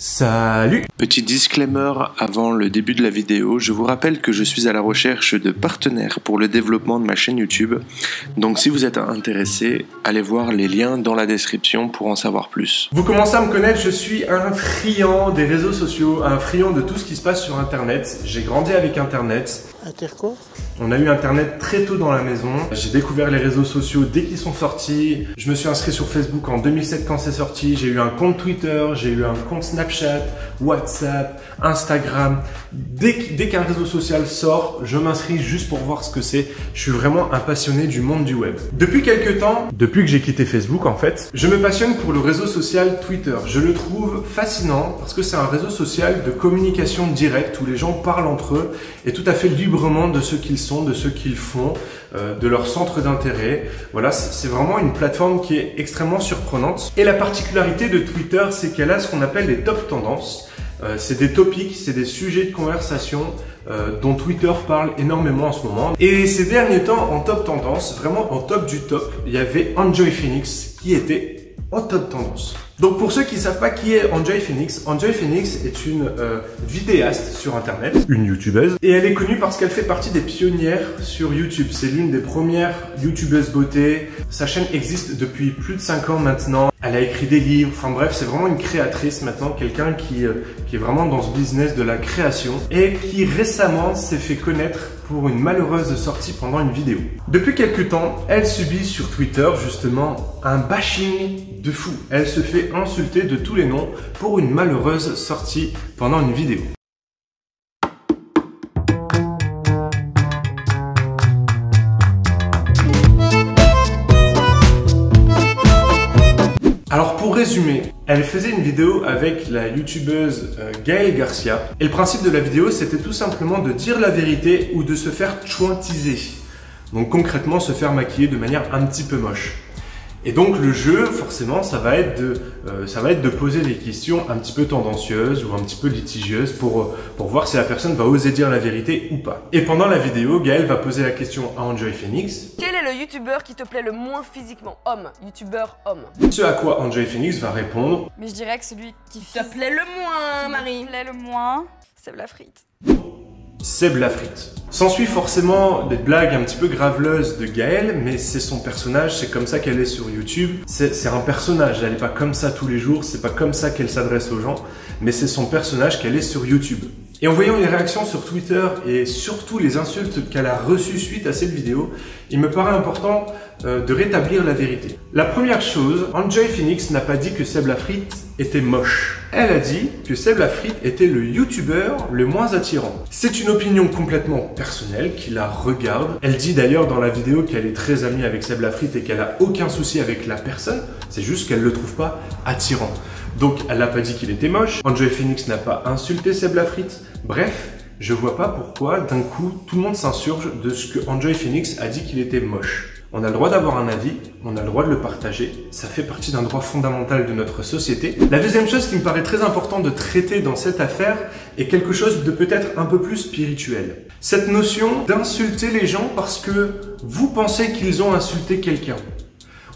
Salut! Petit disclaimer avant le début de la vidéo, je vous rappelle que je suis à la recherche de partenaires pour le développement de ma chaîne YouTube. Donc si vous êtes intéressé, allez voir les liens dans la description pour en savoir plus. Vous commencez à me connaître, je suis un friand des réseaux sociaux, un friand de tout ce qui se passe sur Internet. J'ai grandi avec Internet. Quoi? On a eu Internet très tôt dans la maison. J'ai découvert les réseaux sociaux dès qu'ils sont sortis. Je me suis inscrit sur Facebook en 2007 quand c'est sorti. J'ai eu un compte Twitter, j'ai eu un compte Snapchat, WhatsApp, Instagram. Dès qu'un réseau social sort, je m'inscris juste pour voir ce que c'est. Je suis vraiment un passionné du monde du web. Depuis quelques temps, depuis que j'ai quitté Facebook en fait, je me passionne pour le réseau social Twitter. Je le trouve fascinant parce que c'est un réseau social de communication directe où les gens parlent entre eux et tout à fait librement de ce qu'ils sont, de ce qu'ils font, de leur centre d'intérêt. Voilà, c'est vraiment une plateforme qui est extrêmement surprenante. Et la particularité de Twitter, c'est qu'elle a ce qu'on appelle des top tendances. C'est des topics, c'est des sujets de conversation dont Twitter parle énormément en ce moment. Et ces derniers temps, en top tendance, vraiment en top du top, il y avait Enjoy Phoenix qui était en top tendance. Donc pour ceux qui ne savent pas qui est Enjoy Phoenix est une vidéaste sur internet, une youtubeuse, et elle est connue parce qu'elle fait partie des pionnières sur YouTube. C'est l'une des premières youtubeuses beauté. Sa chaîne existe depuis plus de 5 ans maintenant. Elle a écrit des livres, enfin bref, c'est vraiment une créatrice maintenant, quelqu'un qui est vraiment dans ce business de la création et qui récemment s'est fait connaître pour une malheureuse sortie pendant une vidéo. Depuis quelques temps, elle subit sur Twitter justement un bashing de fou. Elle se fait insulter de tous les noms pour une malheureuse sortie pendant une vidéo. Alors pour résumer, elle faisait une vidéo avec la youtubeuse Gaëlle Garcia. Et le principe de la vidéo, c'était tout simplement de dire la vérité ou de se faire chouintiser. Donc concrètement, se faire maquiller de manière un petit peu moche. Et donc le jeu, forcément, ça va être de poser des questions un petit peu tendancieuses ou un petit peu litigieuses pour voir si la personne va oser dire la vérité ou pas. Et pendant la vidéo, Gaëlle va poser la question à Enjoy Phoenix. Quel est le youtubeur qui te plaît le moins physiquement? Homme, youtubeur homme. Ce à quoi Enjoy Phoenix va répondre. Mais je dirais que celui qui te plaît le moins, Marie. Plaît le moins, c'est la frite. Seb Lafrite. S'ensuit forcément des blagues un petit peu graveleuses de Gaëlle, mais c'est son personnage, c'est comme ça qu'elle est sur YouTube. C'est un personnage, elle n'est pas comme ça tous les jours, c'est pas comme ça qu'elle s'adresse aux gens, mais c'est son personnage qu'elle est sur YouTube. Et en voyant les réactions sur Twitter et surtout les insultes qu'elle a reçues suite à cette vidéo, il me paraît important de rétablir la vérité. La première chose, Enjoy Phoenix n'a pas dit que Seb Lafrite était moche. Elle a dit que Seb Lafrite était le youtubeur le moins attirant. C'est une opinion complètement personnelle qui la regarde. Elle dit d'ailleurs dans la vidéo qu'elle est très amie avec Seb Lafrite et qu'elle a aucun souci avec la personne. C'est juste qu'elle le trouve pas attirant. Donc elle n'a pas dit qu'il était moche. Enjoy Phoenix n'a pas insulté Seb Lafrite. Bref, je vois pas pourquoi d'un coup tout le monde s'insurge de ce que Enjoy Phoenix a dit qu'il était moche. On a le droit d'avoir un avis, on a le droit de le partager, ça fait partie d'un droit fondamental de notre société. La deuxième chose qui me paraît très important de traiter dans cette affaire est quelque chose de peut-être un peu plus spirituel. Cette notion d'insulter les gens parce que vous pensez qu'ils ont insulté quelqu'un.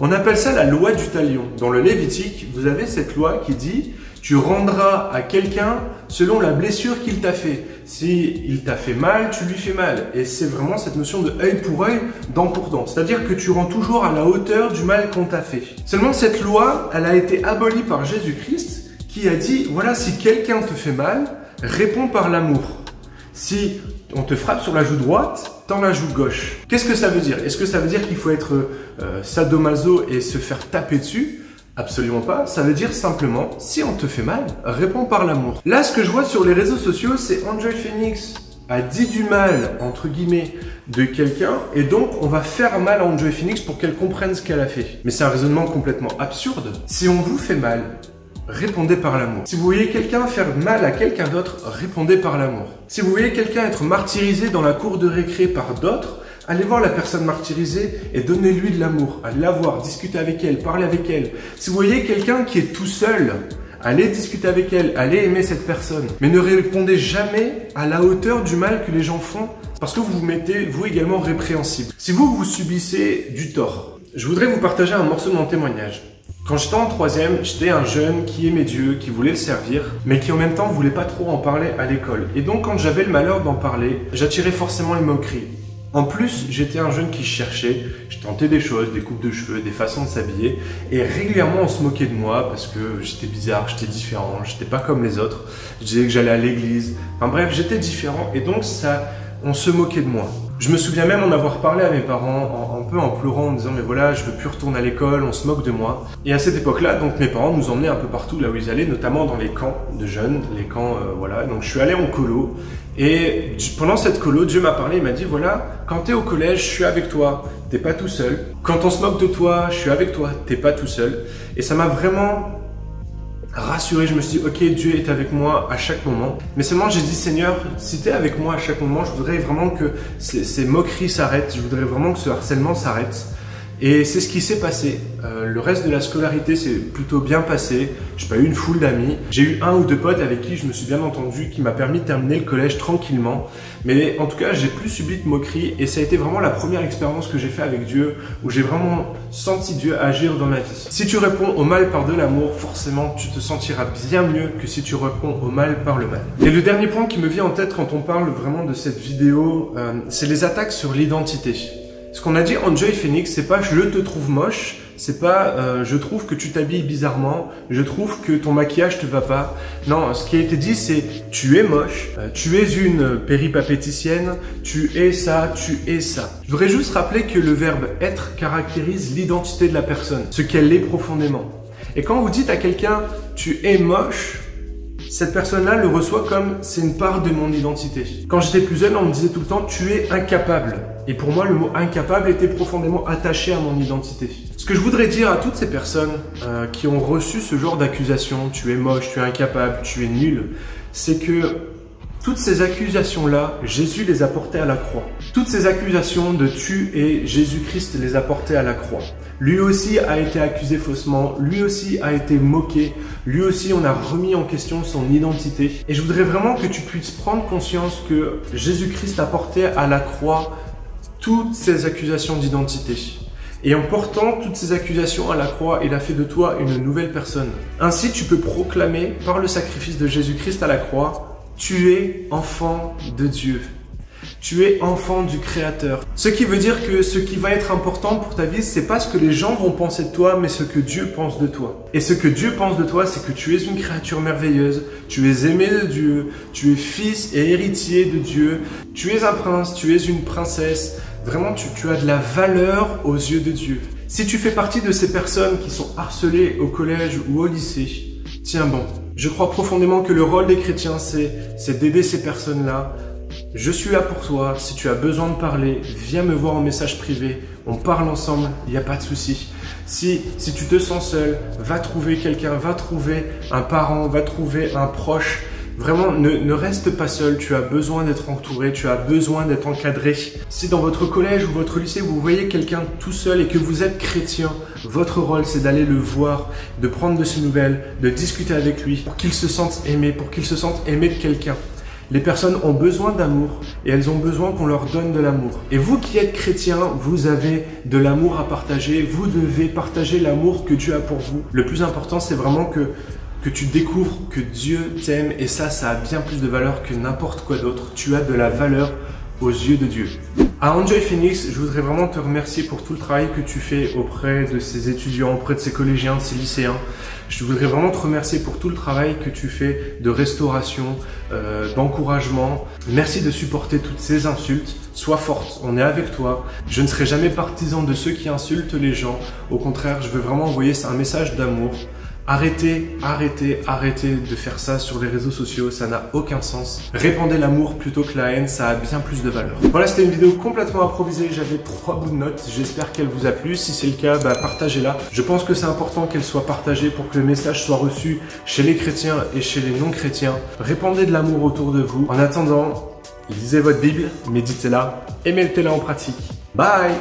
On appelle ça la loi du talion. Dans le Lévitique, vous avez cette loi qui dit « Tu rendras à quelqu'un selon la blessure qu'il t'a fait. Si il t'a fait mal, tu lui fais mal. » Et c'est vraiment cette notion de œil pour œil, dent pour dent. C'est-à-dire que tu rends toujours à la hauteur du mal qu'on t'a fait. Seulement cette loi, elle a été abolie par Jésus-Christ qui a dit « Voilà, si quelqu'un te fait mal, réponds par l'amour. Si on te frappe sur la joue droite, tends la joue gauche. » Qu'est-ce que ça veut dire? Est-ce que ça veut dire qu'il faut être sadomaso et se faire taper dessus? Absolument pas. Ça veut dire simplement, si on te fait mal, réponds par l'amour. Là, ce que je vois sur les réseaux sociaux, c'est Enjoy Phoenix a dit du mal, entre guillemets, de quelqu'un, et donc on va faire mal à Enjoy Phoenix pour qu'elle comprenne ce qu'elle a fait. Mais c'est un raisonnement complètement absurde. Si on vous fait mal, répondez par l'amour. Si vous voyez quelqu'un faire mal à quelqu'un d'autre, répondez par l'amour. Si vous voyez quelqu'un être martyrisé dans la cour de récré par d'autres, allez voir la personne martyrisée et donnez-lui de l'amour. Allez la voir, discutez avec elle, parlez avec elle. Si vous voyez quelqu'un qui est tout seul, allez discuter avec elle, allez aimer cette personne. Mais ne répondez jamais à la hauteur du mal que les gens font parce que vous vous mettez, vous également, répréhensible. Si vous subissez du tort, je voudrais vous partager un morceau de mon témoignage. Quand j'étais en troisième, j'étais un jeune qui aimait Dieu, qui voulait le servir, mais qui en même temps voulait pas trop en parler à l'école. Et donc quand j'avais le malheur d'en parler, j'attirais forcément les moqueries. En plus, j'étais un jeune qui cherchait, je tentais des choses, des coupes de cheveux, des façons de s'habiller, et régulièrement on se moquait de moi parce que j'étais bizarre, j'étais différent, j'étais pas comme les autres, je disais que j'allais à l'église, enfin bref, j'étais différent et donc on se moquait de moi. Je me souviens même en avoir parlé à mes parents, un peu en pleurant, en disant mais voilà, je veux plus retourner à l'école, on se moque de moi. Et à cette époque-là, donc mes parents nous emmenaient un peu partout là où ils allaient, notamment dans les camps de jeunes, les camps, voilà. Donc je suis allé en colo et pendant cette colo, Dieu m'a parlé, il m'a dit voilà, quand t'es au collège, je suis avec toi, t'es pas tout seul. Quand on se moque de toi, je suis avec toi, t'es pas tout seul. Et ça m'a vraiment rassuré, je me suis dit ok, Dieu est avec moi à chaque moment, mais seulement j'ai dit Seigneur, si tu es avec moi à chaque moment, je voudrais vraiment que ces moqueries s'arrêtent, je voudrais vraiment que ce harcèlement s'arrête. Et c'est ce qui s'est passé. Le reste de la scolarité s'est plutôt bien passé. J'ai pas eu une foule d'amis. J'ai eu un ou deux potes avec qui je me suis bien entendu, qui m'a permis de terminer le collège tranquillement. Mais en tout cas, j'ai plus subi de moqueries et ça a été vraiment la première expérience que j'ai fait avec Dieu, où j'ai vraiment senti Dieu agir dans ma vie. Si tu réponds au mal par de l'amour, forcément, tu te sentiras bien mieux que si tu réponds au mal par le mal. Et le dernier point qui me vient en tête quand on parle vraiment de cette vidéo, c'est les attaques sur l'identité. Ce qu'on a dit en Enjoy Phoenix, c'est pas je te trouve moche, c'est pas je trouve que tu t'habilles bizarrement, je trouve que ton maquillage te va pas. Non, ce qui a été dit c'est tu es moche, tu es une péripapéticienne, tu es ça, tu es ça. Je voudrais juste rappeler que le verbe être caractérise l'identité de la personne, ce qu'elle est profondément. Et quand vous dites à quelqu'un tu es moche, cette personne-là le reçoit comme c'est une part de mon identité. Quand j'étais plus jeune, on me disait tout le temps tu es incapable. Et pour moi, le mot incapable était profondément attaché à mon identité. Ce que je voudrais dire à toutes ces personnes qui ont reçu ce genre d'accusation, tu es moche, tu es incapable, tu es nul, c'est que toutes ces accusations-là, Jésus les a portées à la croix. Toutes ces accusations de tu et Jésus-Christ les a portées à la croix. Lui aussi a été accusé faussement, lui aussi a été moqué, lui aussi on a remis en question son identité. Et je voudrais vraiment que tu puisses prendre conscience que Jésus-Christ a porté à la croix toutes ces accusations d'identité. Et en portant toutes ces accusations à la croix, il a fait de toi une nouvelle personne. Ainsi, tu peux proclamer par le sacrifice de Jésus-Christ à la croix, tu es enfant de Dieu. Tu es enfant du Créateur. Ce qui veut dire que ce qui va être important pour ta vie, c'est pas ce que les gens vont penser de toi, mais ce que Dieu pense de toi. Et ce que Dieu pense de toi, c'est que tu es une créature merveilleuse, tu es aimé de Dieu, tu es fils et héritier de Dieu, tu es un prince, tu es une princesse. Vraiment, tu as de la valeur aux yeux de Dieu. Si tu fais partie de ces personnes qui sont harcelées au collège ou au lycée, tiens bon, je crois profondément que le rôle des chrétiens, c'est d'aider ces personnes-là. Je suis là pour toi, si tu as besoin de parler, viens me voir en message privé, on parle ensemble, il n'y a pas de souci. Si tu te sens seul, va trouver quelqu'un, va trouver un parent, va trouver un proche. Vraiment, ne reste pas seul, tu as besoin d'être entouré, tu as besoin d'être encadré. Si dans votre collège ou votre lycée, vous voyez quelqu'un tout seul et que vous êtes chrétien, votre rôle c'est d'aller le voir, de prendre de ses nouvelles, de discuter avec lui pour qu'il se sente aimé, pour qu'il se sente aimé de quelqu'un. Les personnes ont besoin d'amour et elles ont besoin qu'on leur donne de l'amour. Et vous qui êtes chrétien, vous avez de l'amour à partager, vous devez partager l'amour que Dieu a pour vous. Le plus important, c'est vraiment que tu découvres que Dieu t'aime et ça a bien plus de valeur que n'importe quoi d'autre. Tu as de la valeur aux yeux de Dieu. À Enjoy Phoenix, je voudrais vraiment te remercier pour tout le travail que tu fais auprès de ces étudiants, auprès de ces collégiens, de ces lycéens. Je voudrais vraiment te remercier pour tout le travail que tu fais de restauration, d'encouragement. Merci de supporter toutes ces insultes. Sois forte, on est avec toi. Je ne serai jamais partisan de ceux qui insultent les gens. Au contraire, je veux vraiment envoyer un message d'amour. Arrêtez de faire ça sur les réseaux sociaux, ça n'a aucun sens. Répandez l'amour plutôt que la haine, ça a bien plus de valeur. Voilà, c'était une vidéo complètement improvisée, j'avais 3 bouts de notes, j'espère qu'elle vous a plu. Si c'est le cas, partagez-la. Je pense que c'est important qu'elle soit partagée pour que le message soit reçu chez les chrétiens et chez les non-chrétiens. Répandez de l'amour autour de vous. En attendant, lisez votre Bible, méditez-la et mettez-la en pratique. Bye!